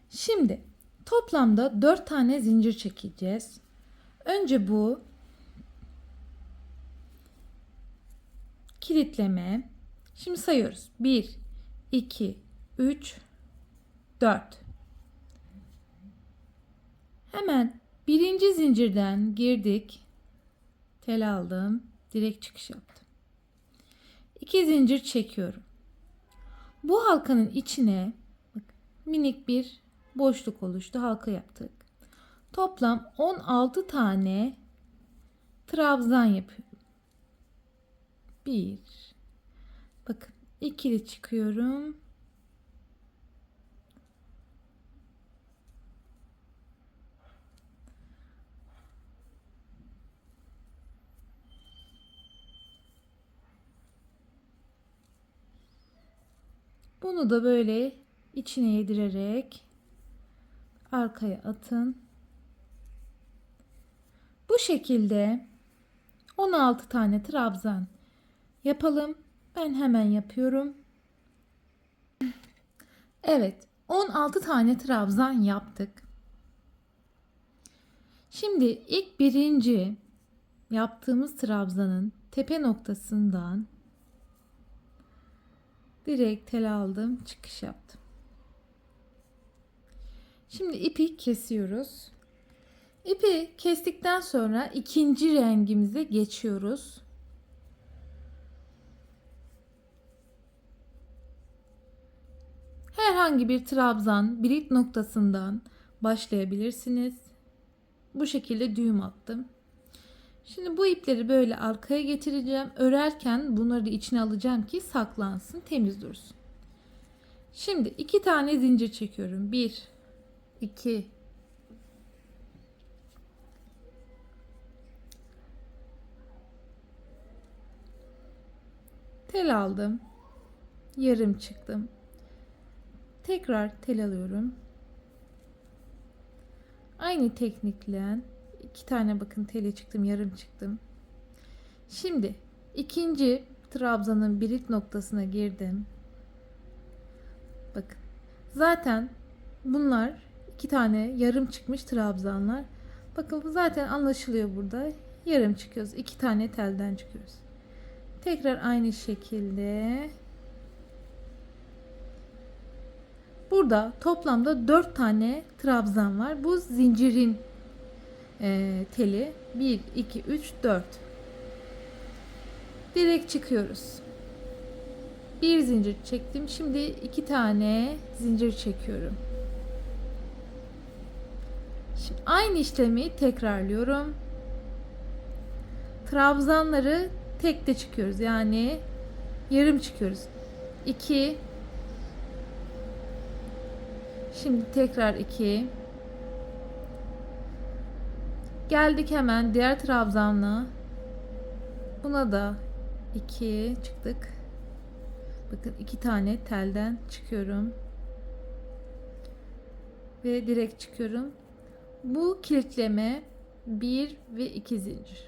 Şimdi toplamda 4 tane zincir çekeceğiz. Önce bu kilitleme. Şimdi sayıyoruz. 1, 2, 3, 4. Hemen birinci zincirden girdik. Tel aldım. Direkt çıkış yaptım. 2 zincir çekiyorum. Bu halkanın içine bak, minik bir boşluk oluştu. Halka yaptık. Toplam 16 tane trabzan yapıyorum. 1, bakın ikili çıkıyorum. Bunu da böyle içine yedirerek arkaya atın. Bu şekilde 16 tane trabzan yapalım. Ben hemen yapıyorum. Evet, 16 tane trabzan yaptık. Şimdi ilk birinci yaptığımız trabzanın tepe noktasından direkt tel aldım, çıkış yaptım. Şimdi ipi kesiyoruz. İpi kestikten sonra ikinci rengimize geçiyoruz. Herhangi bir trabzan birit noktasından başlayabilirsiniz. Bu şekilde düğüm attım. Şimdi bu ipleri böyle arkaya getireceğim. Örerken bunları da içine alacağım ki saklansın, temiz dursun. Şimdi 2 tane zincir çekiyorum. 1, 2, tel aldım. Yarım çıktım. Tekrar tel alıyorum. Aynı teknikle 2 tane bakın teli çıktım, yarım çıktım. Şimdi ikinci trabzanın birit noktasına girdim. Bakın. Zaten bunlar 2 tane yarım çıkmış trabzanlar. Bakın zaten anlaşılıyor burada. Yarım çıkıyoruz. 2 tane telden çıkıyoruz. Tekrar aynı şekilde. Burada toplamda 4 tane trabzan var. Bu zincirin teli. 1, 2, 3, 4. Direkt çıkıyoruz. Bir zincir çektim. Şimdi 2 tane zincir çekiyorum. Şimdi aynı işlemi tekrarlıyorum. Trabzanları tekte çıkıyoruz. Yani yarım çıkıyoruz. 2. Şimdi tekrar 2. Geldik hemen diğer trabzanla. Buna da 2 çıktık. Bakın 2 tane telden çıkıyorum. Ve direkt çıkıyorum. Bu kilitleme 1 ve 2 zincir.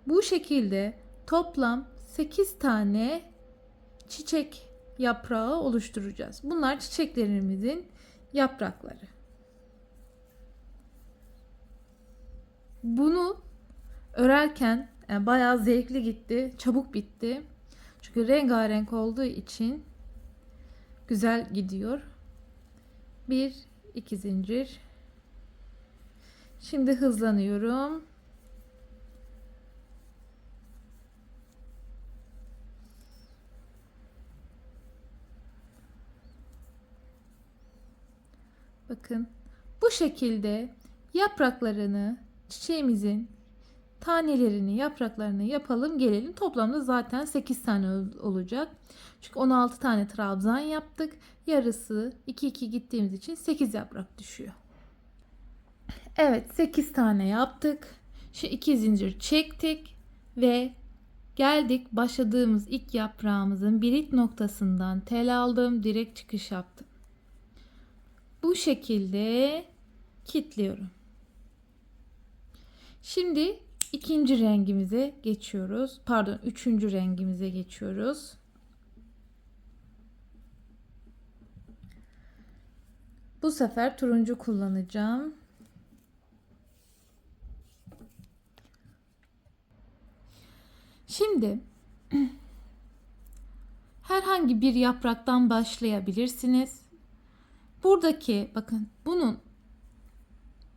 Bu şekilde toplam 8 tane çiçek yaprağı oluşturacağız. Bunlar çiçeklerimizin yaprakları. Bunu örerken bayağı zevkli gitti. Çabuk bitti. Çünkü rengarenk olduğu için güzel gidiyor. 1, 2 zincir. Şimdi hızlanıyorum. Bakın bu şekilde yapraklarını, çiçeğimizin tanelerini, yapraklarını yapalım gelelim. Toplamda zaten 8 tane olacak. Çünkü 16 tane trabzan yaptık. Yarısı 2-2 gittiğimiz için 8 yaprak düşüyor. Evet, 8 tane yaptık. Şu 2 zincir çektik ve geldik başladığımız ilk yaprağımızın birit noktasından tel aldım. Direkt çıkış yaptım. Bu şekilde kilitliyorum. Şimdi ikinci rengimize geçiyoruz. Pardon, üçüncü rengimize geçiyoruz. Bu sefer turuncu kullanacağım. Şimdi herhangi bir yapraktan başlayabilirsiniz. Buradaki bakın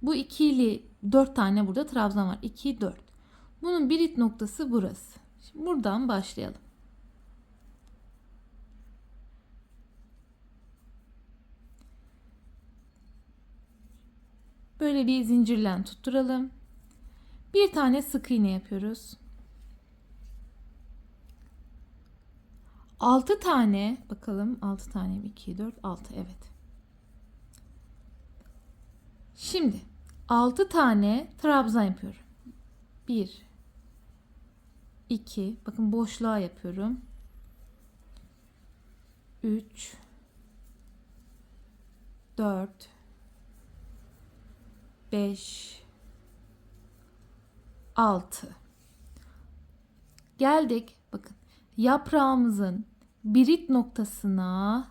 bu ikili 4 tane burada trabzan var. 2 4. Bunun birit noktası burası. Şimdi buradan başlayalım. Böyle bir zincirle tutturalım. Bir tane sık iğne yapıyoruz. 6 tane bakalım 6 tane mi? 2 4 6 evet. Şimdi 6 tane trabzan yapıyorum. 1 2 bakın boşluğa yapıyorum. 3 4 5 6 geldik. Bakın yaprağımızın birit noktasına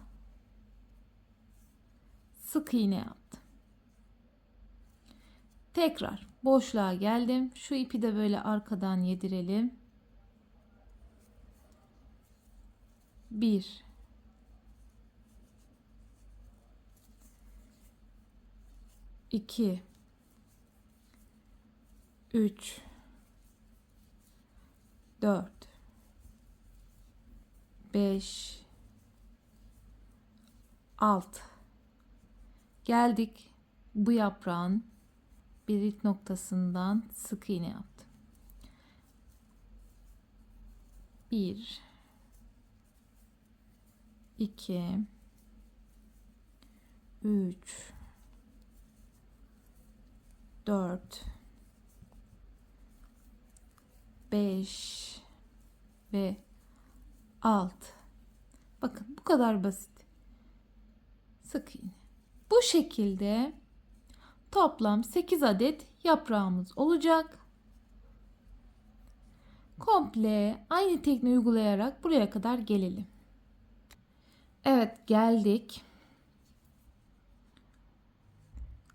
sık iğne yaptım. Tekrar boşluğa geldim. Şu ipi de böyle arkadan yedirelim. 1 2 3 4 5 6 geldik. Bu yaprağın birit noktasından sık iğne yaptım. 1 2 3 4 5 ve 6. Bakın bu kadar basit. Sık iğne. Bu şekilde toplam 8 adet yaprağımız olacak. Komple aynı tekniği uygulayarak buraya kadar gelelim. Evet geldik.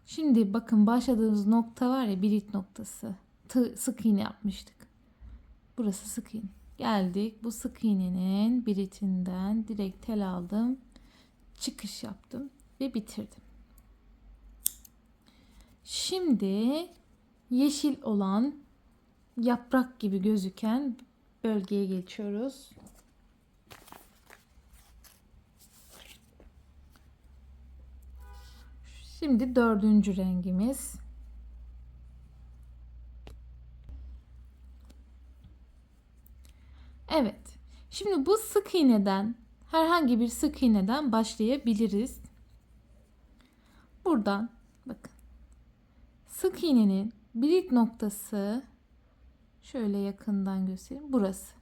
Şimdi bakın başladığımız nokta var ya birit noktası. Sık iğne yapmıştık. Burası sık iğne. Geldik bu sık iğnenin biritinden direkt tel aldım. Çıkış yaptım ve bitirdim. Şimdi yeşil olan yaprak gibi gözüken bölgeye geçiyoruz. Şimdi 4. rengimiz. Evet. Şimdi bu sık iğneden herhangi bir sık iğneden başlayabiliriz. Buradan bakın. Sık iğnenin birit noktası şöyle yakından göstereyim. Burası.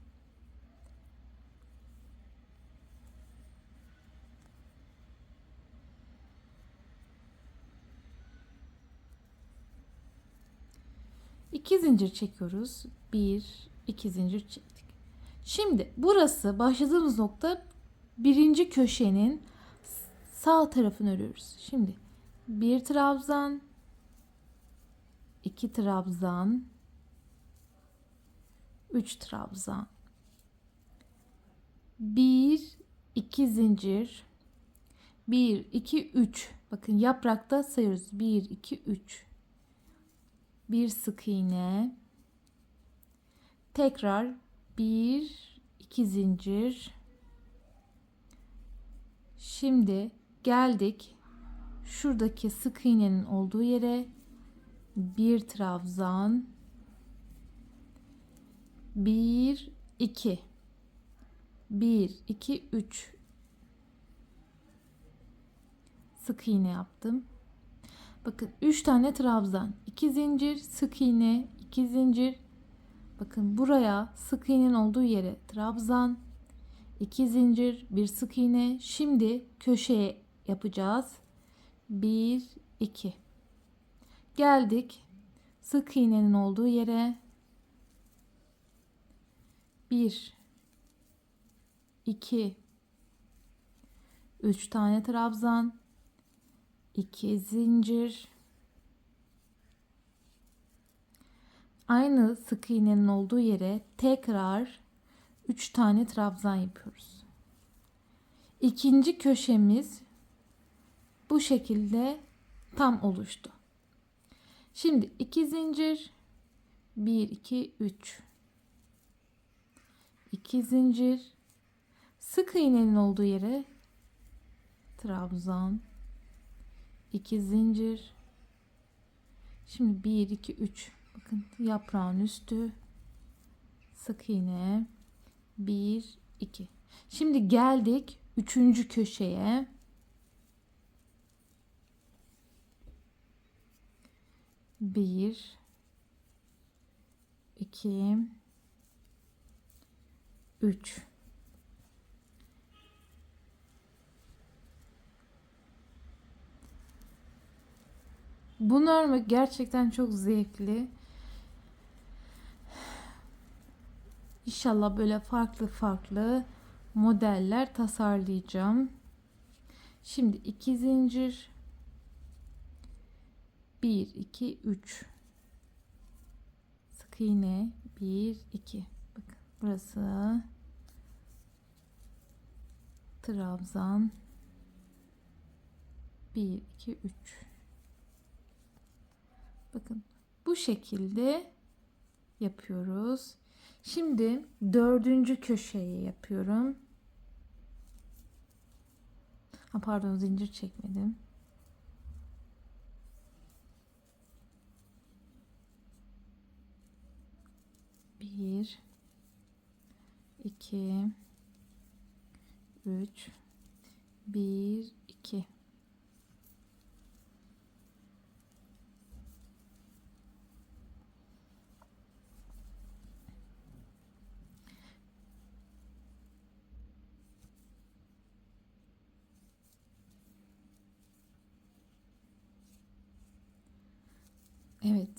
İki zincir çekiyoruz. 1 2 zincir çektik. Şimdi burası başladığımız nokta birinci köşenin sağ tarafını örüyoruz. Şimdi bir trabzan, 2 trabzan, 3 trabzan, 1 2 zincir, 1 2 3. Bakın yaprakta sayıyoruz. 1 2 3. Bir sık iğne, tekrar 1 2 zincir. Şimdi geldik şuradaki sık iğnenin olduğu yere, bir trabzan, 1 2 1 2 3 sık iğne yaptım. Bakın 3 tane trabzan, 2 zincir, sık iğne, 2 zincir. Bakın buraya sık iğnenin olduğu yere trabzan, 2 zincir, bir sık iğne. Şimdi köşeye yapacağız. 1 2 geldik sık iğnenin olduğu yere, 1 2 3 tane trabzan, 2 zincir. Aynı sık iğnenin olduğu yere tekrar 3 tane trabzan yapıyoruz. İkinci köşemiz bu şekilde tam oluştu. Şimdi 2 zincir, 1 2 3, 2 zincir, sık iğnenin olduğu yere trabzan, 2 zincir. Şimdi 1 2 3, bakın yaprağın üstü, sık iğne, 1 2. Şimdi geldik 3. köşeye. 1 2 3. Bu örmek gerçekten çok zevkli. İnşallah böyle farklı farklı modeller tasarlayacağım. Şimdi 2 zincir, 1 2 3, sık iğne, 1 2. Bakın burası trabzan, 1 2 3. Bakın bu şekilde yapıyoruz. Şimdi 4. köşeye yapıyorum. Pardon, zincir çekmedim. Bir, iki, üç, bir, iki. Evet.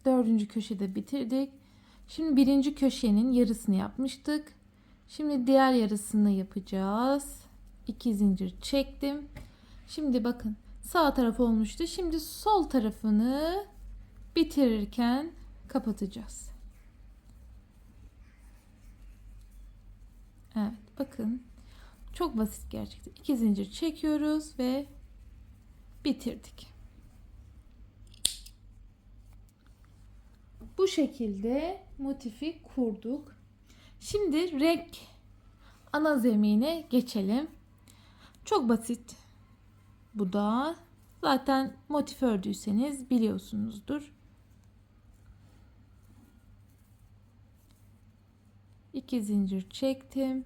4. köşede bitirdik. Şimdi 1. köşenin yarısını yapmıştık. Şimdi diğer yarısını yapacağız. 2 zincir çektim. Şimdi bakın sağ taraf olmuştu. Şimdi sol tarafını bitirirken kapatacağız. Evet, bakın çok basit gerçekten. 2 zincir çekiyoruz ve bitirdik. Bu şekilde motifi kurduk. Şimdi renk ana zemine geçelim. Çok basit. Bu da zaten motif ördüyseniz biliyorsunuzdur. 2 zincir çektim.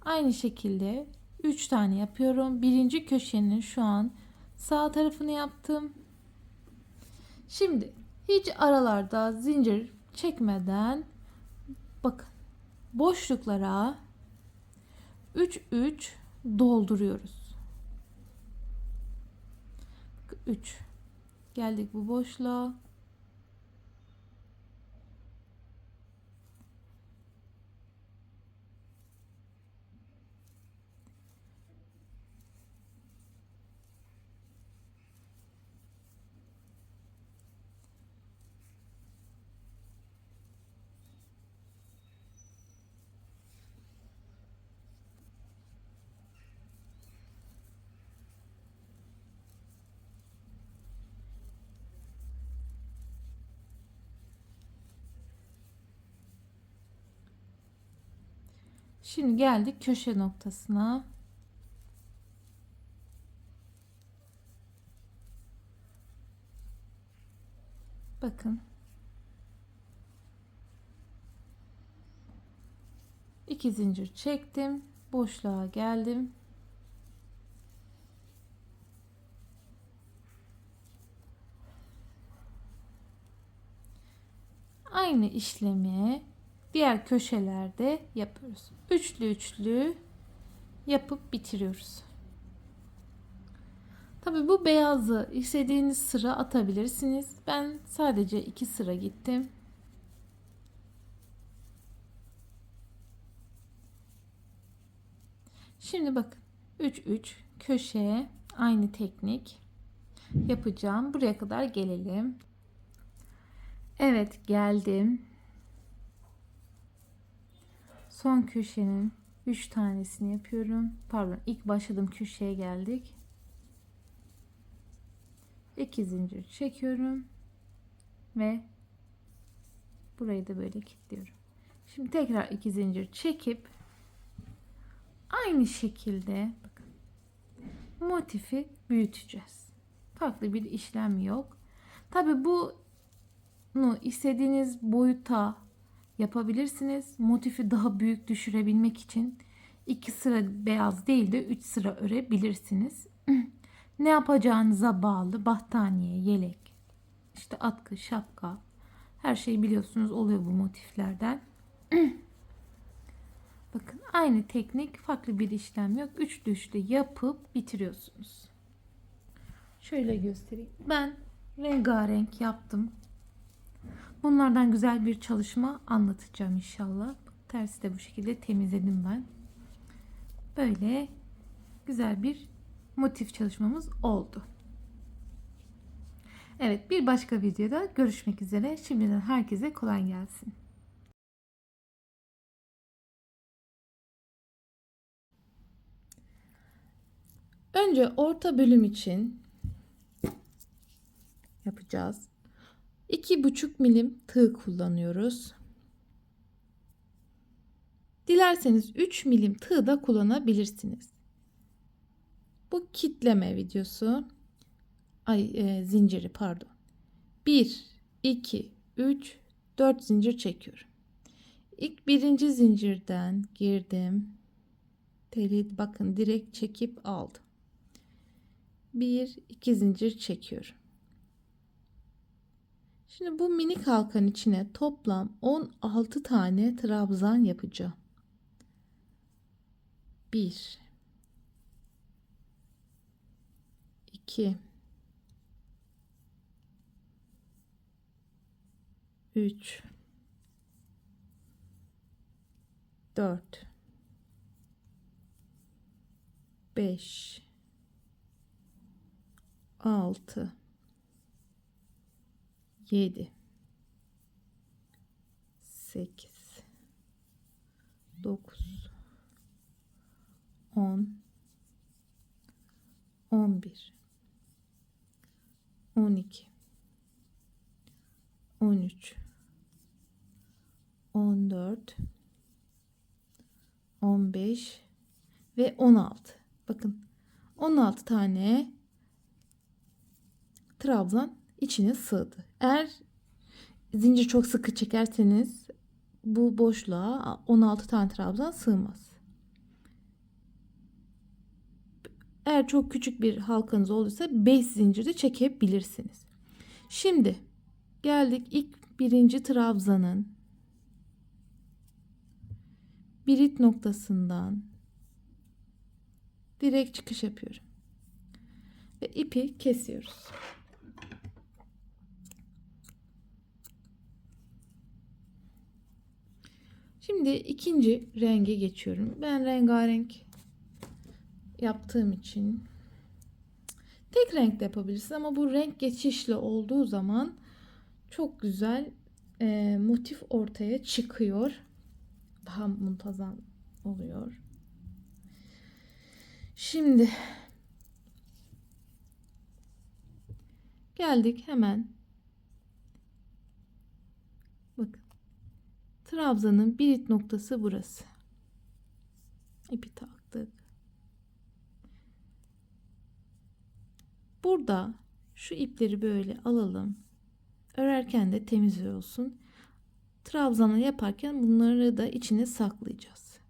Aynı şekilde 3 tane yapıyorum. 1. köşenin şu an sağ tarafını yaptım. Şimdi hiç aralarda zincir çekmeden bakın boşluklara 3 3 dolduruyoruz. 3 geldik bu boşluğa. Şimdi geldik köşe noktasına. Bakın. 2 zincir çektim. Boşluğa geldim. Aynı işlemi diğer köşelerde yapıyoruz. Üçlü üçlü yapıp bitiriyoruz. Tabii bu beyazı istediğiniz sıra atabilirsiniz. Ben sadece 2 sıra gittim. Şimdi bakın 3 3 köşeye Aynı teknik yapacağım. Buraya kadar gelelim. Evet, geldim. Son köşenin 3 tanesini yapıyorum. Pardon, ilk başladığım köşeye geldik. 2 zincir çekiyorum ve burayı da böyle kilitliyorum. Şimdi tekrar 2 zincir çekip aynı şekilde bakın, motifi büyüteceğiz. Farklı bir işlem yok. Tabi bunu istediğiniz boyuta yapabilirsiniz. Motifi daha büyük düşürebilmek için 2 sıra beyaz değil de 3 sıra örebilirsiniz. Ne yapacağınıza bağlı. Battaniye, yelek, işte atkı, şapka, her şeyi biliyorsunuz oluyor bu motiflerden. Bakın aynı teknik, farklı bir işlem yok. 3 düşlü yapıp bitiriyorsunuz. Şöyle göstereyim. Ben rengarenk yaptım. Bunlardan güzel bir çalışma anlatacağım inşallah. Tersi de bu şekilde temizledim ben. Böyle güzel bir motif çalışmamız oldu. Evet, bir başka videoda görüşmek üzere. Şimdiden herkese kolay gelsin. Önce orta bölüm için yapacağız. 2,5 milim tığ kullanıyoruz. Dilerseniz 3 milim tığ da kullanabilirsiniz. Bu kitleme videosu. Zinciri pardon. 1, 2, 3, 4 zincir çekiyorum. İlk birinci zincirden girdim. Teli bakın direkt çekip aldım. 1, 2 zincir çekiyorum. Şimdi bu minik halkanın içine toplam 16 tane trabzan yapacağım. 1, 2, 3, 4, 5, 6, 7, 8, 9, 10, 11, 12, 13, 14, 15 ve 16. Bakın 16 tane trabzan içine sığdı. Eğer zincir çok sıkı çekerseniz bu boşluğa 16 tane trabzan sığmaz. Eğer çok küçük bir halkanız olursa 5 zincir de çekebilirsiniz. Şimdi geldik ilk birinci trabzanın birit noktasından direkt çıkış yapıyorum. Ve ipi kesiyoruz. Şimdi ikinci renge geçiyorum. Ben rengarenk yaptığım için tek renk de yapabilirsiniz ama bu renk geçişli olduğu zaman çok güzel motif ortaya çıkıyor. Daha muntazam oluyor. Şimdi geldik hemen. Bakın. Trabzanın birit noktası burası. İpi taktık. Burada şu ipleri böyle alalım. Örerken de temiz olsun. Trabzanı yaparken bunları da içine saklayacağız.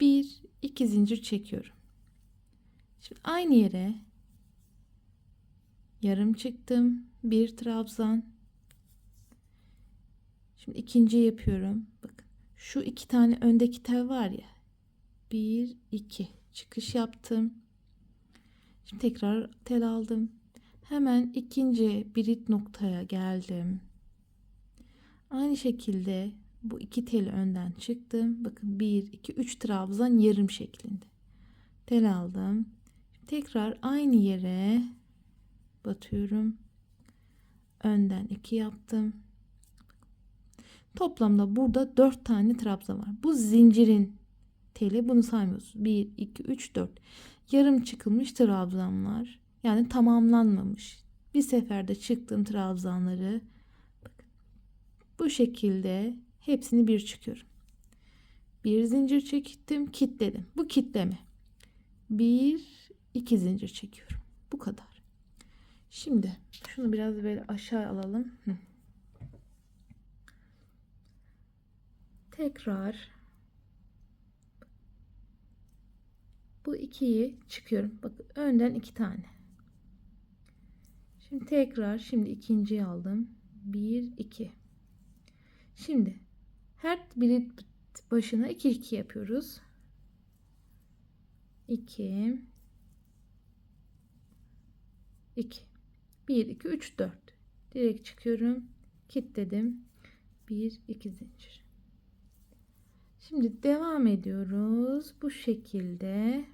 Bir, iki zincir çekiyorum. Şimdi aynı yere yarım çıktım. Bir trabzan. Şimdi ikinciyi yapıyorum. Bakın şu iki tane öndeki tel var ya. Bir, iki çıkış yaptım. Şimdi tekrar tel aldım. Hemen ikinci birit noktaya geldim. Aynı şekilde Bu iki teli önden çıktım. Bakın 1, 2, 3 trabzan yarım şeklinde. Tel aldım. Tekrar aynı yere batıyorum. Önden 2 yaptım. Toplamda burada 4 tane trabzan var. Bu zincirin teli, bunu saymıyoruz. 1, 2, 3, 4. Yarım çıkılmış trabzanlar. Yani tamamlanmamış. Bir seferde çıktığım trabzanları bu şekilde hepsini bir çıkıyorum. Bir zincir çektim, kilitledim. Bu kilitleme. 1, 2 zincir çekiyorum. Bu kadar. Şimdi şunu biraz böyle aşağı alalım. Tekrar bu ikiyi çıkıyorum. Bakın önden 2 tane. Şimdi tekrar ikinciyi aldım. 1, 2. Şimdi her biri başına 2 2 yapıyoruz. 2 2 1 2 3 4. Direkt çıkıyorum. Kilitledim. 1 2 zincir. Şimdi devam ediyoruz. Bu şekilde.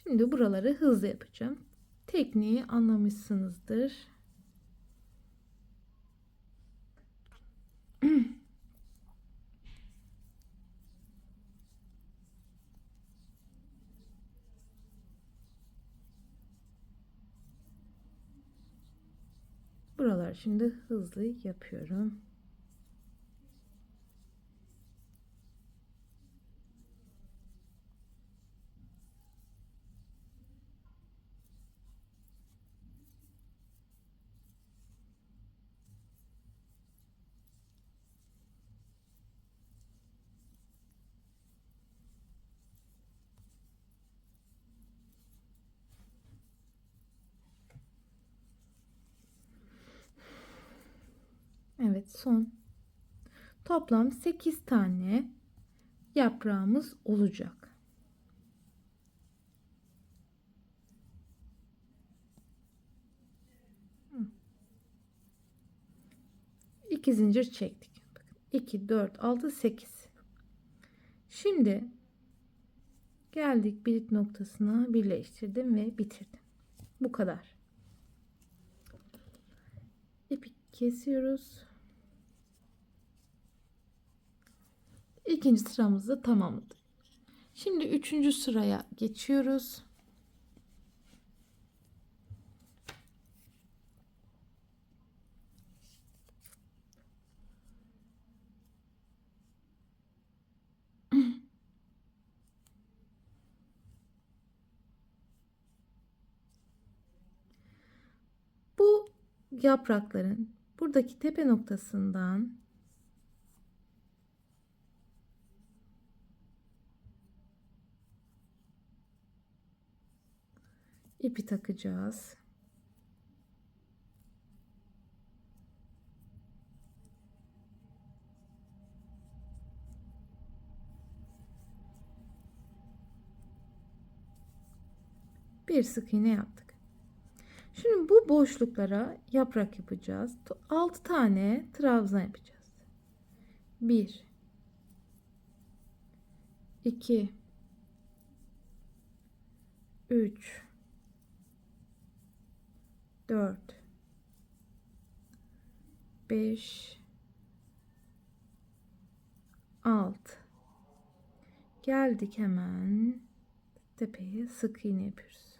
Şimdi buraları hızlı yapacağım. Tekniği anlamışsınızdır. Buralar şimdi hızlı yapıyorum. Evet, son. Toplam 8 tane yaprağımız olacak. 2 zincir çektik. 2 4 6 8. Şimdi geldik bir noktasına, birleştirdim ve bitirdim. Bu kadar. İpi kesiyoruz. İkinci sıramızı tamamladık. Şimdi üçüncü sıraya geçiyoruz. Bu yaprakların buradaki tepe noktasından ipi takacağız. Bir sık iğne yaptık. Şimdi bu boşluklara yaprak yapacağız. 6 tane trabzan yapacağız. 1 2 3 4 5 6. Geldik, hemen tepeye sık iğne yapıyoruz.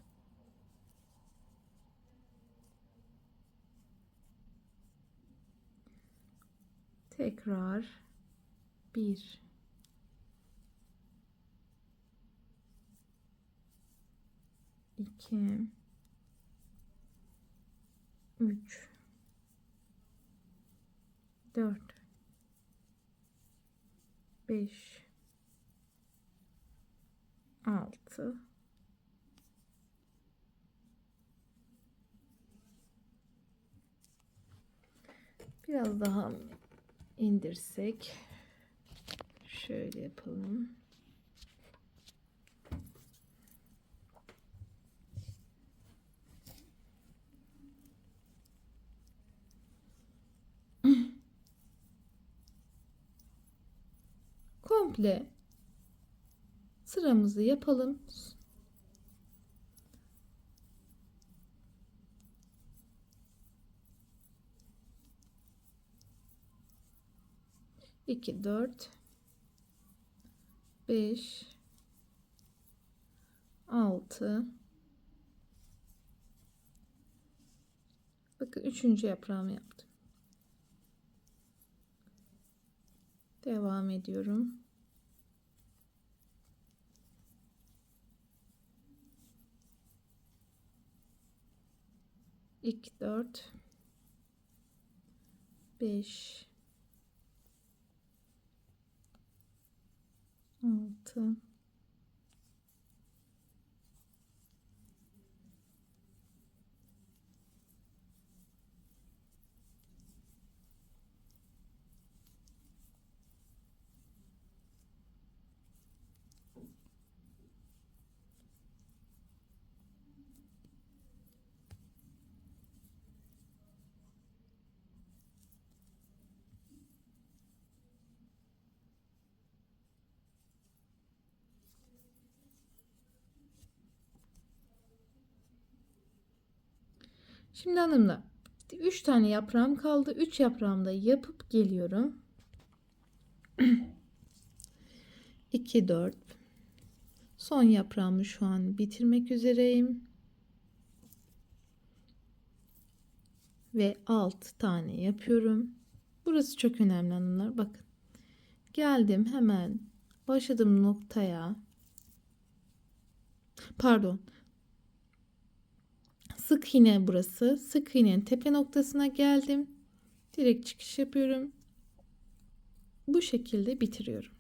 Tekrar 1 2 3 4 5 6. Biraz daha indirsek. Şöyle yapalım. komple sıramızı yapalım. İki, dört, 5, 6. Bakın üçüncü yaprağımı yaptım. Devam ediyorum. İki, dört, 5, 6. Şimdi hanımlar 3 tane yaprağım kaldı. 3 yaprağımı da yapıp geliyorum. 2, 4. Son yaprağımı şu an bitirmek üzereyim. Ve 6 tane yapıyorum. Burası çok önemli hanımlar. Bakın. Geldim hemen başladığım noktaya. Pardon. Sık iğne burası. Sık iğnenin tepe noktasına geldim. Direkt çıkış yapıyorum. Bu şekilde bitiriyorum.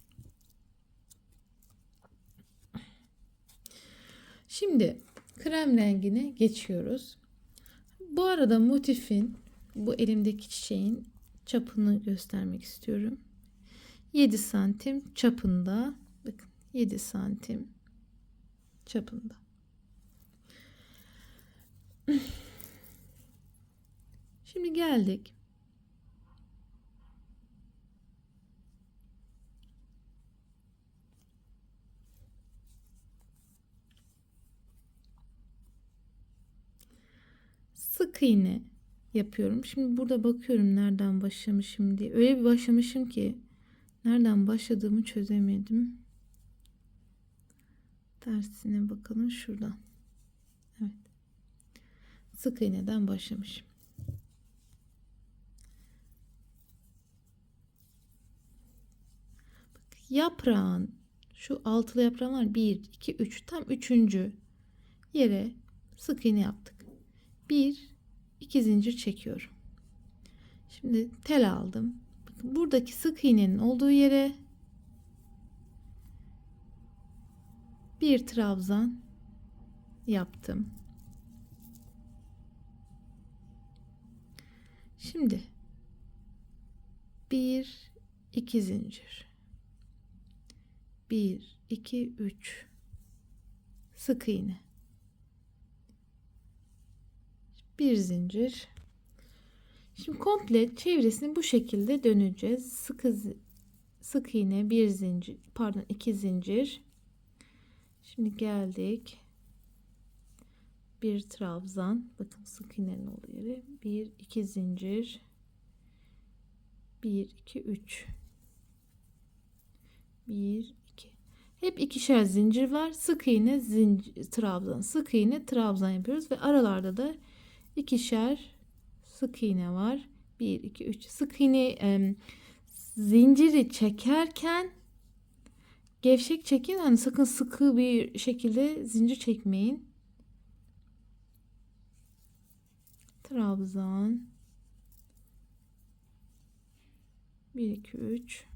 Şimdi krem rengine geçiyoruz. Bu arada motifin, bu elimdeki çiçeğin çapını göstermek istiyorum. 7 santim çapında. Bakın 7 santim çapında. Şimdi geldik. Sık iğne yapıyorum. Şimdi burada bakıyorum nereden başlamışım diye. Öyle bir başlamışım ki nereden başladığımı çözemedim. Tersine bakalım şuradan. Evet. Sık iğneden başlamışım. Bak, yaprağın şu altılı yaprağın var. 1, 2, 3. Tam üçüncü yere sık iğne yaptık. 1, 2 zincir çekiyorum. Şimdi tel aldım. Bakın buradaki sık iğnenin olduğu yere bir trabzan yaptım. Şimdi 1, 2 zincir. 1, 2, 3 sık iğne. Bir zincir. Şimdi komple çevresini bu şekilde döneceğiz. Sık iğne, bir zincir, pardon, 2 zincir. Şimdi geldik. Bir trabzan. Bakın sık iğnenin olduğu yere. 1, 2 zincir. 1, 2, 3. 1, 2. Hep ikişer zincir var. Sık iğne, zincir, trabzan, sık iğne, trabzan yapıyoruz ve aralarda da ikişer sık iğne var. 1, 2, 3. Sık iğne zinciri çekerken gevşek çekin. Hani sakın sıkı bir şekilde zincir çekmeyin. Trabzan. 1, 2, 3.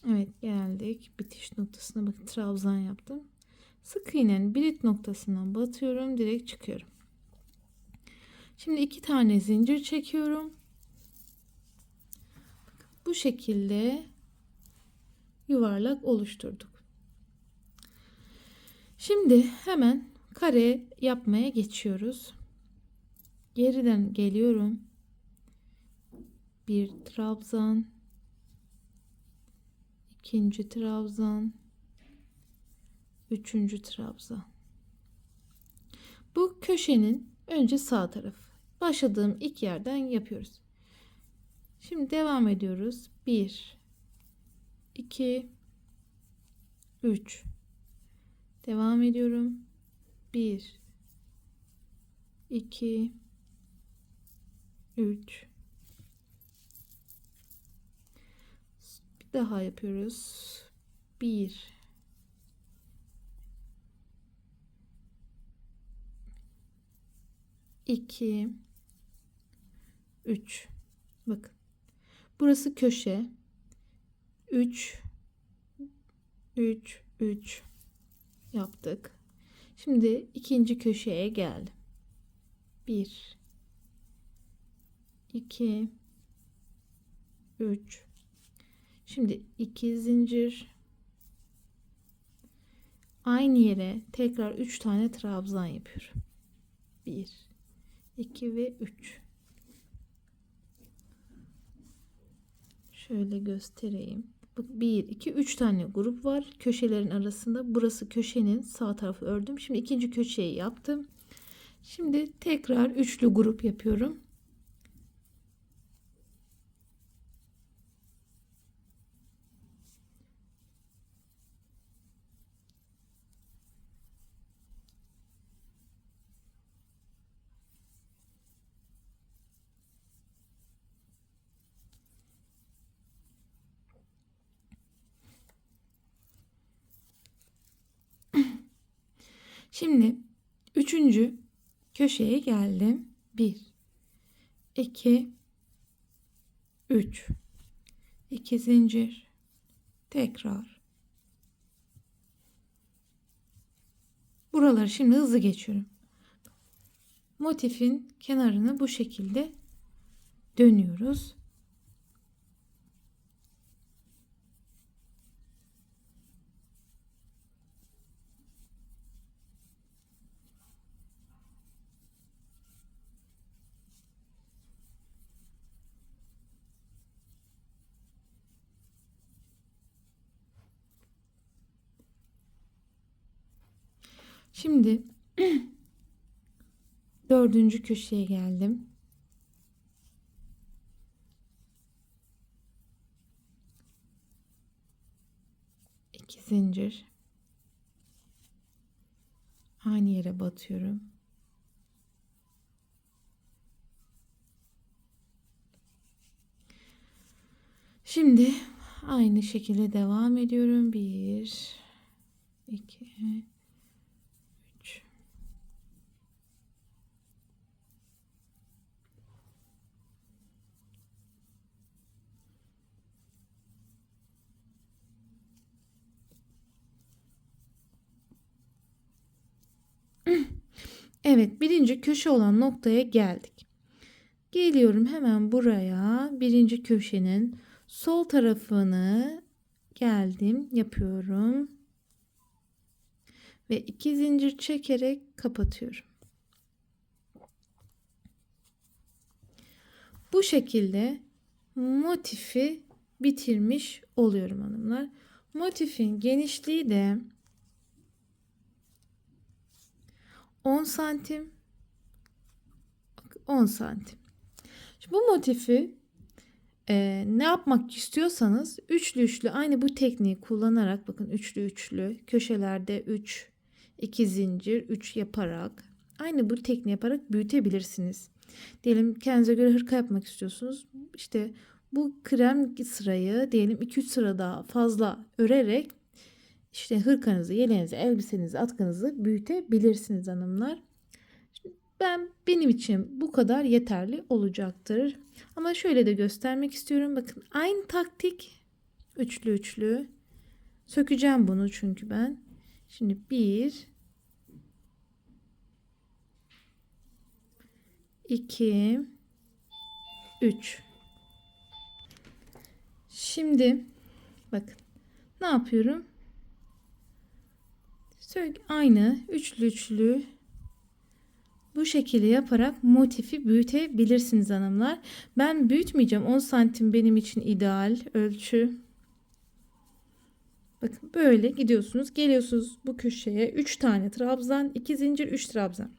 Evet, geldik bitiş noktasına. Bakın trabzan yaptım. Sık iğnenin birit noktasından batıyorum, direkt çıkıyorum. Şimdi 2 tane zincir çekiyorum. Bu şekilde yuvarlak oluşturduk. Şimdi hemen kare yapmaya geçiyoruz. Geriden geliyorum. Bir trabzan, ikinci trabzan, üçüncü trabzan. Bu köşenin önce sağ tarafı. Başladığım ilk yerden yapıyoruz. Şimdi devam ediyoruz. 1, 2, 3. Devam ediyorum. 1, 2, 3. Bir daha yapıyoruz. 1, 2, 3. Bakın. Burası köşe. 3, 3, 3 yaptık. Şimdi ikinci köşeye geldim. 1, 2, 3. Şimdi 2 zincir. Aynı yere tekrar 3 tane trabzan yapıyorum. 1, 2 ve 3. Şöyle göstereyim. Bak 1, 2, 3 tane grup var köşelerin arasında. Burası köşenin sağ tarafı ördüm. Şimdi ikinci köşeyi yaptım. Şimdi tekrar üçlü grup yapıyorum. Şimdi üçüncü köşeye geldim. 1, 2, 3. 2 zincir. Tekrar. Buraları şimdi hızlı geçiyorum. Motifin kenarını bu şekilde dönüyoruz. Şimdi dördüncü köşeye geldim. İki zincir. Aynı yere batıyorum. Şimdi aynı şekilde devam ediyorum. 1, 2, 3. Evet, birinci köşe olan noktaya geldik. Geliyorum hemen buraya. Birinci köşenin sol tarafını geldim, yapıyorum. Ve 2 zincir çekerek kapatıyorum. Bu şekilde motifi bitirmiş oluyorum hanımlar. Motifin genişliği de 10 santim. 10 santim. Şimdi bu motifi ne yapmak istiyorsanız üçlü üçlü aynı bu tekniği kullanarak, bakın üçlü üçlü köşelerde 3, 2 zincir 3 yaparak aynı bu tekniği yaparak büyütebilirsiniz. Diyelim kendinize göre hırka yapmak istiyorsunuz. İşte bu krem sırayı diyelim 2-3 sıra daha fazla örerek işte hırkanızı, yeleğinizi, elbisenizi, atkınızı büyütebilirsiniz hanımlar. Benim için bu kadar yeterli olacaktır. Ama şöyle de göstermek istiyorum. Bakın aynı taktik Üçlü üçlü. Sökeceğim bunu çünkü ben. Şimdi 1, 2, 3. Şimdi bakın ne yapıyorum? Aynı üçlü üçlü bu şekilde yaparak motifi büyütebilirsiniz hanımlar. Ben büyütmeyeceğim. 10 santim benim için ideal ölçü. Bakın böyle gidiyorsunuz. Geliyorsunuz bu köşeye 3 tane trabzan, 2 zincir, 3 trabzan.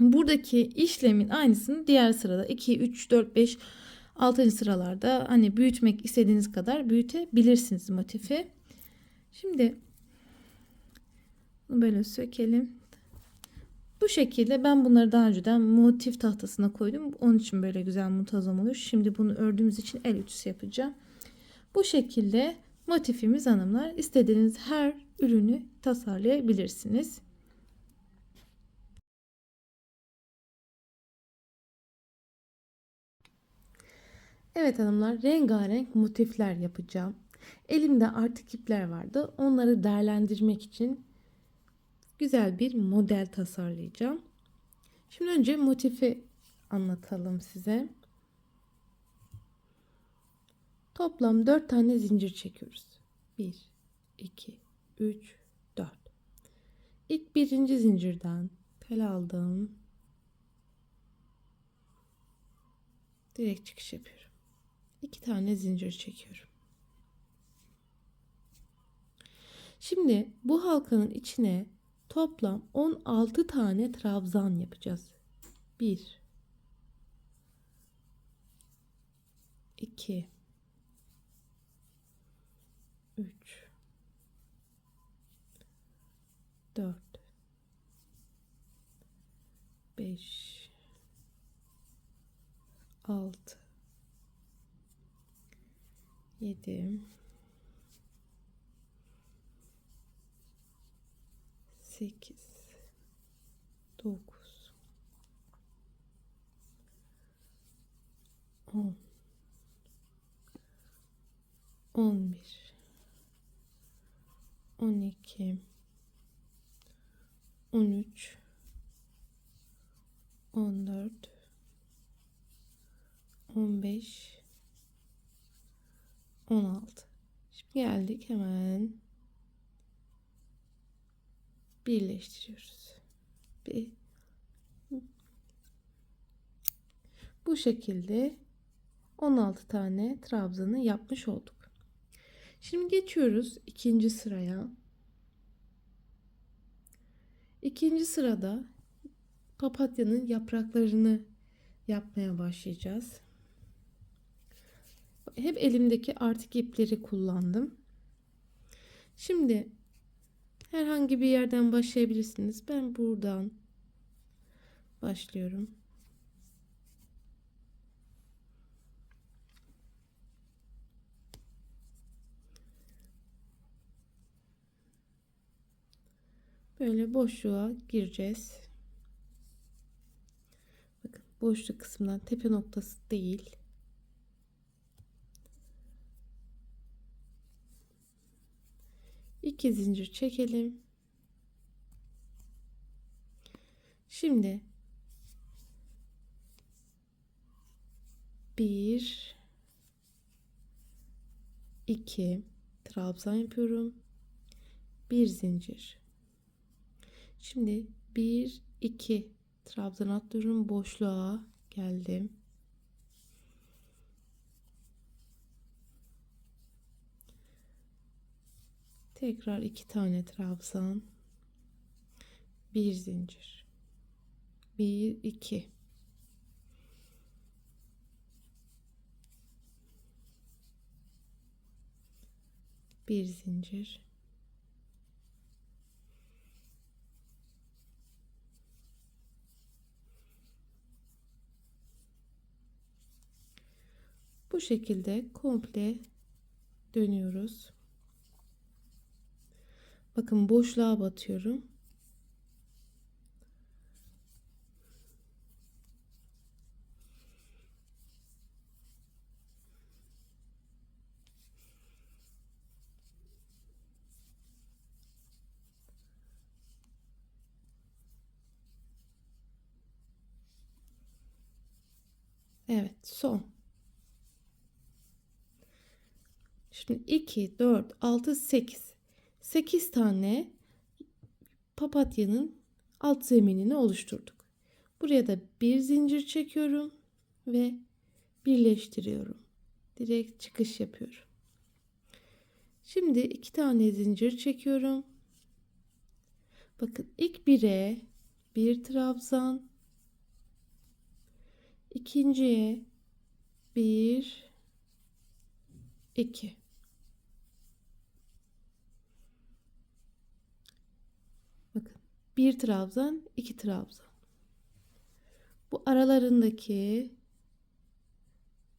Buradaki işlemin aynısını diğer sırada 2, 3, 4, 5, 6. sıralarda hani büyütmek istediğiniz kadar büyütebilirsiniz motifi. Şimdi bunu böyle sökelim. Bu şekilde ben bunları daha önceden motif tahtasına koydum. Onun için böyle güzel muntazam olur. Şimdi bunu ördüğümüz için el ütüsü yapacağım. Bu şekilde motifimiz hanımlar. İstediğiniz her ürünü tasarlayabilirsiniz. Evet hanımlar, rengarenk motifler yapacağım. Elimde artık ipler vardı. Onları değerlendirmek için güzel bir model tasarlayacağım. Şimdi önce motifi anlatalım size. Toplam 4 tane zincir çekiyoruz. 1, 2, 3, 4. İlk birinci zincirden tel aldım. Direkt çıkış yapıyorum. 2 tane zincir çekiyorum. Şimdi bu halkanın içine toplam 16 tane trabzan yapacağız. 1, 2, 3, 4, 5, 6, 7, 8, 9, 10, 11, 12, 13, 14, 15, 16. Şimdi geldik, hemen birleştiriyoruz. Bu şekilde 16 tane trabzanı yapmış olduk. Şimdi geçiyoruz ikinci sıraya. İkinci sırada papatyanın yapraklarını yapmaya başlayacağız. Hep elimdeki artık ipleri kullandım. Şimdi herhangi bir yerden başlayabilirsiniz. Ben buradan başlıyorum. Böyle boşluğa gireceğiz. Bakın, boşluk kısmından, tepe noktası değil. İki zincir çekelim. Şimdi 1, 2 trabzan yapıyorum. Bir zincir. Şimdi 1, 2 trabzan atlıyorum. Boşluğa geldim. Tekrar 2 tane trabzan. Bir zincir. 1, 2. Bir zincir. Bu şekilde komple dönüyoruz. Bakın, boşluğa batıyorum. Evet, son. Şimdi 2, 4, 6, 8. 8 tane papatyanın alt zeminini oluşturduk. Buraya da bir zincir çekiyorum ve birleştiriyorum. Direkt çıkış yapıyorum. Şimdi 2 tane zincir çekiyorum. Bakın ilk bire bir trabzan, ikinciye bir, iki. Bakın bir trabzan, iki trabzan. Bu aralarındaki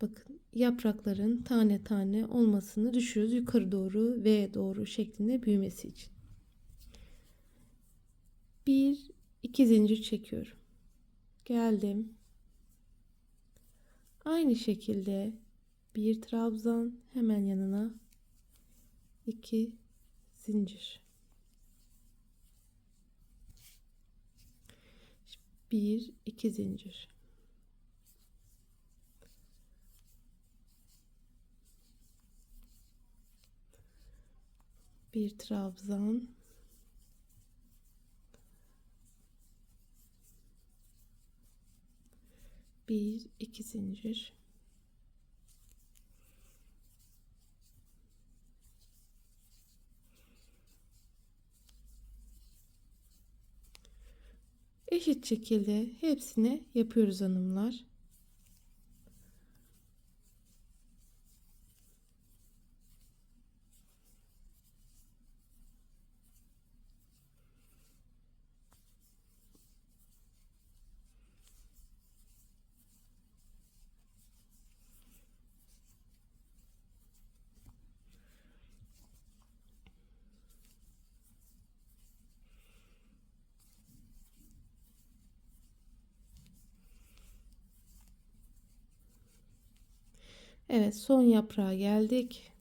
bakın yaprakların tane tane olmasını düşürüyoruz yukarı doğru V doğru şeklinde büyümesi için. Bir, iki zincir çekiyorum. Geldim. Aynı şekilde bir trabzan, hemen yanına iki zincir. Bir, iki zincir. Bir trabzan. Bir, iki zincir. Eşit şekilde hepsini yapıyoruz hanımlar. Evet, son yaprağa geldik.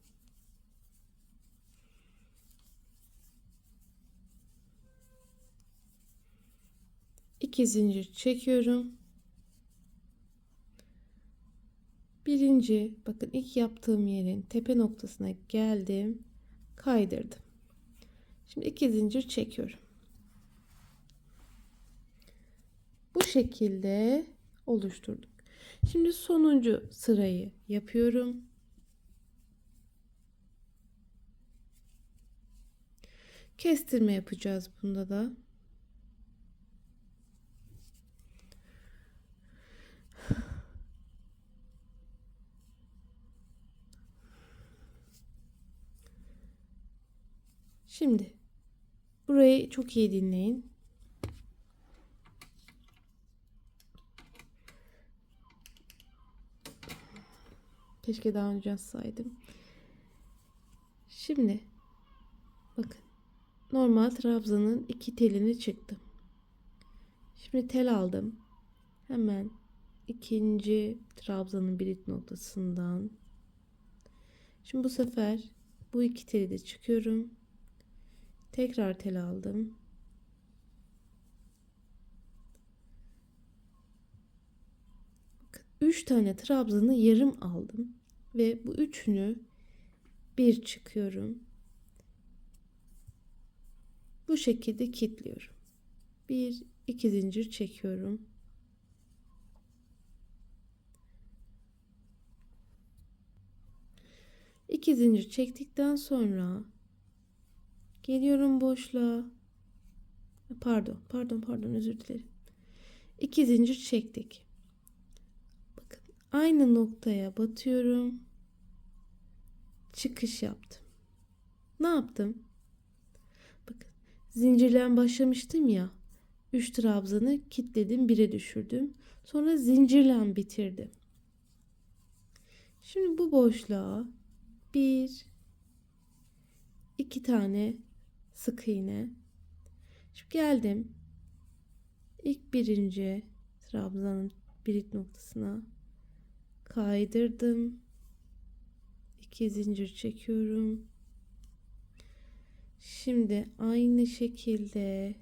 İki zincir çekiyorum. Birinci, bakın ilk yaptığım yerin tepe noktasına geldim, kaydırdım. Şimdi iki zincir çekiyorum. Bu şekilde oluşturduk. Şimdi sonuncu sırayı yapıyorum. Kestirme yapacağız bunda da. Şimdi burayı çok iyi dinleyin. Keşke daha önce yazsaydım. Şimdi bakın, normal trabzanın iki telini çıktım. Şimdi tel aldım. Hemen ikinci trabzanın birit noktasından. Şimdi bu sefer bu iki teli de çıkıyorum. Tekrar tel aldım. Bakın, 3 tane trabzanı yarım aldım ve bu üçünü bir çıkıyorum. Bu şekilde kilitliyorum. Bir, iki zincir çekiyorum. İki zincir çektikten sonra geliyorum boşluğa. Pardon, özür dilerim. İki zincir çektik. Bakın, aynı noktaya batıyorum. Çıkış yaptım. Ne yaptım? Bakın, zincirlen başlamıştım ya. 3 trabzanı kilitledim, 1'e düşürdüm. Sonra zincirlen bitirdim. Şimdi bu boşluğa bir, iki tane sık iğne. Şimdi geldim. İlk birinci trabzanın birit noktasına kaydırdım. 2 zincir çekiyorum. Şimdi aynı şekilde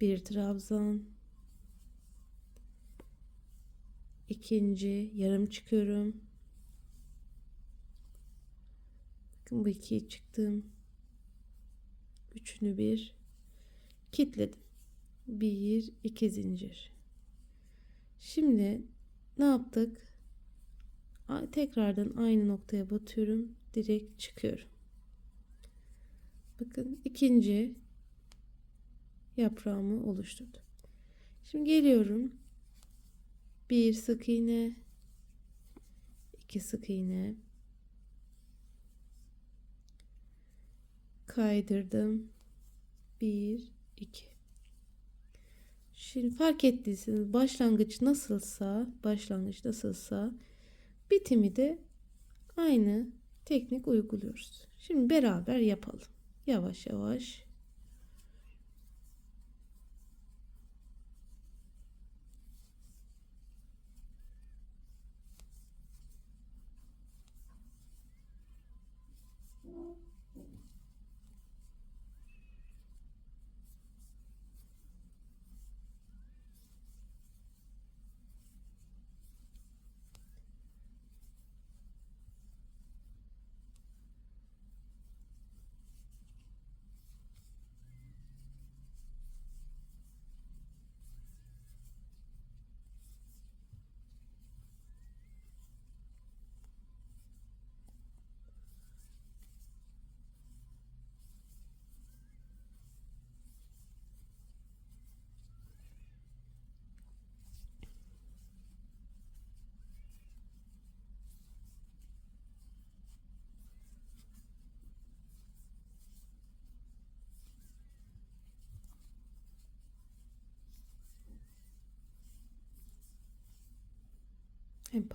bir trabzan, ikinci yarım çıkıyorum. Bakın bu ikiyi çıktım. Üçünü bir kilitledim. Bir, iki zincir. Şimdi ne yaptık? Tekrardan aynı noktaya batıyorum. Direkt çıkıyorum. Bakın ikinci yaprağımı oluşturdum. Şimdi geliyorum. Bir sık iğne, iki sık iğne, kaydırdım. Bir, iki. Şimdi fark ettiyseniz başlangıç nasılsa bitimi de aynı teknik uyguluyoruz. Şimdi beraber yapalım. Yavaş yavaş.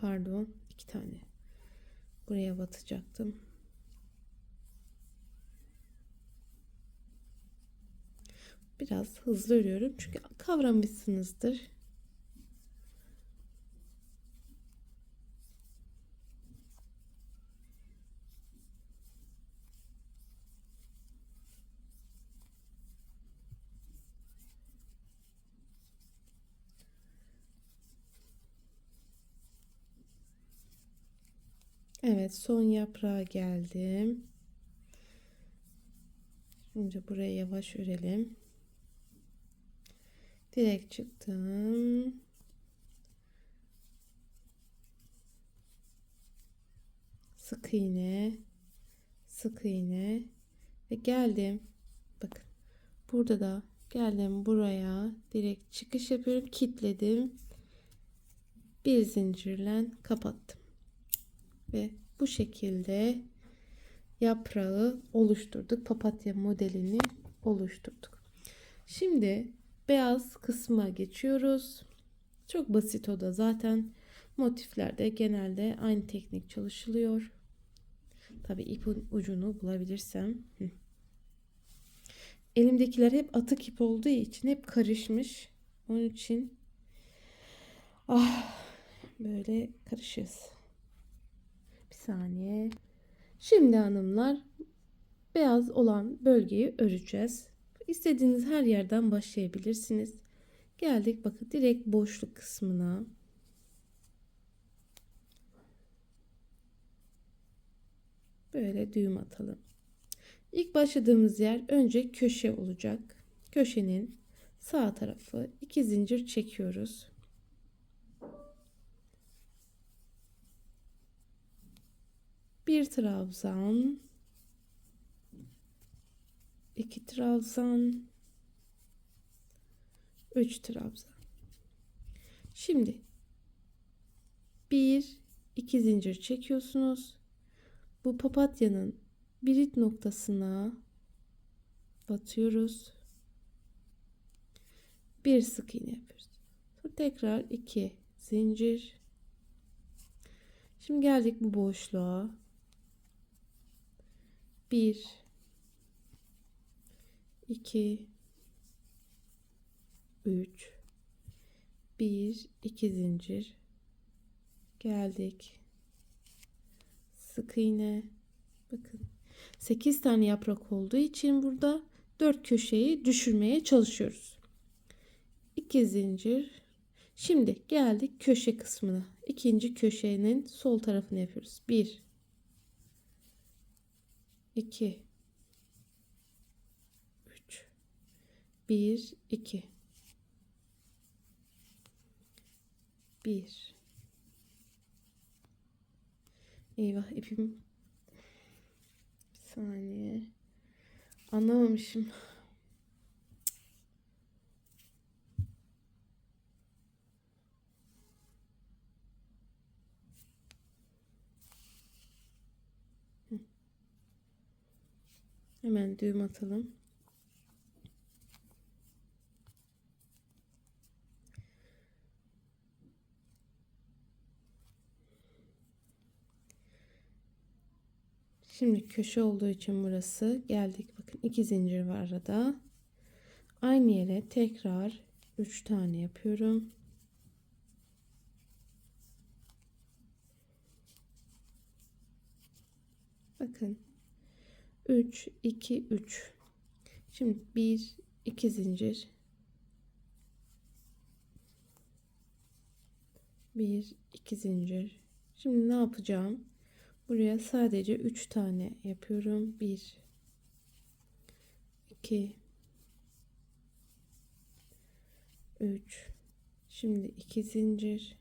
Pardon, iki tane buraya batacaktım. Biraz hızlı örüyorum çünkü kavramışsınızdır. Evet, son yaprağa geldim. Şimdi buraya yavaş örelim. Direkt çıktım. Sık iğne, sık iğne ve geldim. Bakın burada da geldim buraya, direkt çıkış yapıyorum, kilitledim. Bir zincirle kapattım. Ve bu şekilde yaprağı oluşturduk. Papatya modelini oluşturduk. Şimdi beyaz kısma geçiyoruz. Çok basit o da, zaten motiflerde genelde aynı teknik çalışılıyor. Tabii ipin ucunu bulabilirsem. Elimdekiler hep atık ip olduğu için hep karışmış. Onun için böyle karışız. Bir saniye. Şimdi hanımlar, beyaz olan bölgeyi öreceğiz. İstediğiniz her yerden başlayabilirsiniz. Geldik bakın direkt boşluk kısmına. Böyle düğüm atalım. İlk başladığımız yer önce köşe olacak. Köşenin sağ tarafı 2 zincir çekiyoruz. Bir trabzan, 2 trabzan, 3 trabzan. Şimdi 1-2 zincir çekiyorsunuz. Bu papatyanın birit noktasına batıyoruz. Bir sık iğne yapıyoruz. Sonra tekrar 2 zincir. Şimdi geldik bu boşluğa. 1 2 3 1 2 zincir. Geldik. Sık iğne. Bakın 8 tane yaprak olduğu için burada 4 köşeyi düşürmeye çalışıyoruz. 2 zincir. Şimdi geldik köşe kısmına. İkinci köşenin sol tarafını yapıyoruz. 1 2 3 1 2 1. Eyvah, ipim. Bir saniye. Anlamamışım. Hemen düğüm atalım. Şimdi köşe olduğu için burası, geldik bakın 2 zincir var arada. Aynı yere tekrar 3 tane yapıyorum. Bakın 3 2 3. Şimdi 1 2 zincir, 1 2 zincir. Şimdi ne yapacağım? Buraya sadece 3 tane yapıyorum. 1 2 3. Şimdi 2 zincir,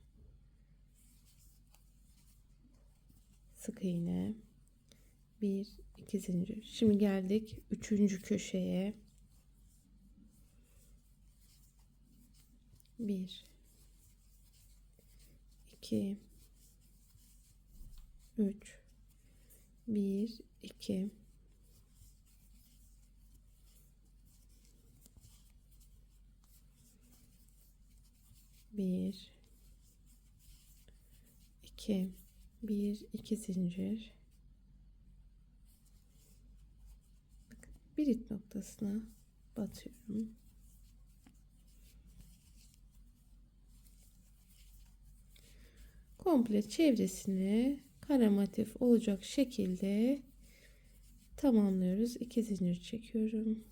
sık iğne, 1 2 zincir. Şimdi geldik 3. köşeye. 1 2 3 1 2 1 2 1 2 zincir. Bakın, bir ip noktasına batıyorum. Komple çevresini kare motif olacak şekilde tamamlıyoruz. 2 zincir çekiyorum.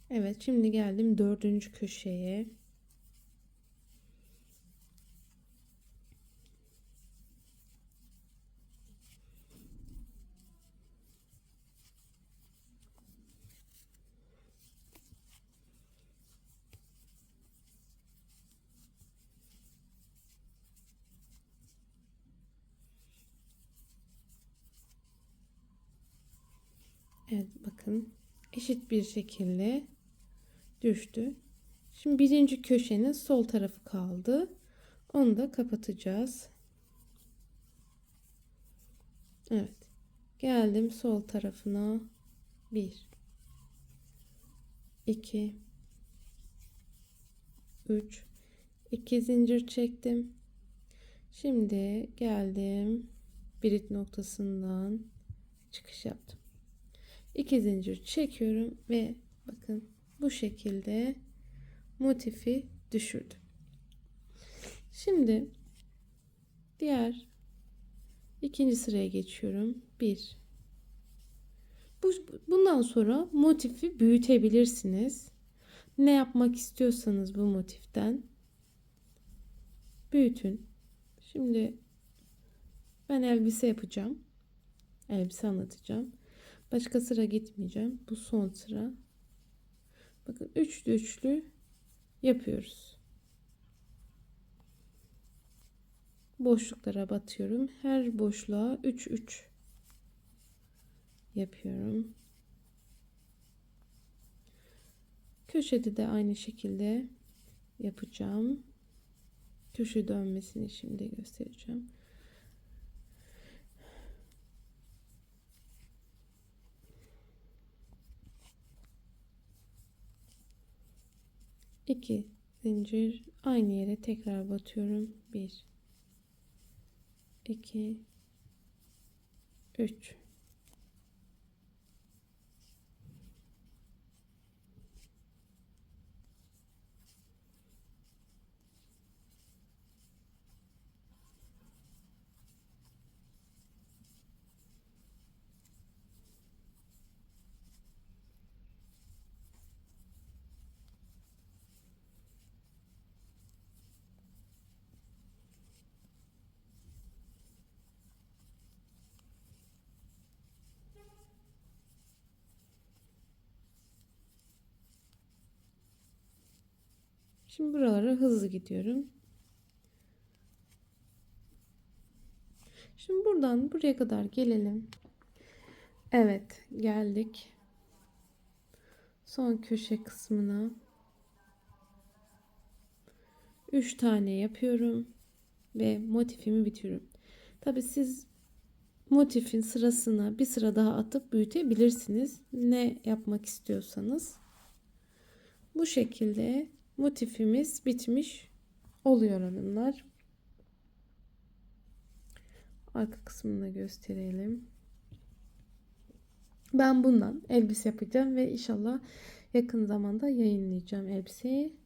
Evet, şimdi geldim 4. köşeye. Evet, bakın eşit bir şekilde düştü. Şimdi 1. köşenin sol tarafı kaldı. Onu da kapatacağız. Evet. Geldim sol tarafına. 1 2 3 2 zincir çektim. Şimdi geldim birit noktasından çıkış yaptım. 2 zincir çekiyorum ve bakın bu şekilde motifi düşürdüm. Şimdi diğer ikinci sıraya geçiyorum. 1. Bundan sonra motifi büyütebilirsiniz. Ne yapmak istiyorsanız bu motiften büyütün. Şimdi ben elbise yapacağım. Elbise anlatacağım. Başka sıra gitmeyeceğim. Bu son sıra. Bakın üçlü üçlü yapıyoruz. Boşluklara batıyorum. Her boşluğa 3 3 yapıyorum. Köşede de aynı şekilde yapacağım. Köşe dönmesini şimdi göstereceğim. İki zincir, aynı yere tekrar batıyorum. 1 2 3. Şimdi buralara hızlı gidiyorum. Şimdi buradan buraya kadar gelelim. Evet, geldik. Son köşe kısmına 3 tane yapıyorum ve motifimi bitiriyorum. Tabi siz motifin sırasına bir sıra daha atıp büyütebilirsiniz. Ne yapmak istiyorsanız. Bu şekilde motifimiz bitmiş oluyor hanımlar. Arka kısmını gösterelim. Ben bundan elbise yapacağım ve inşallah yakın zamanda yayınlayacağım elbiseyi.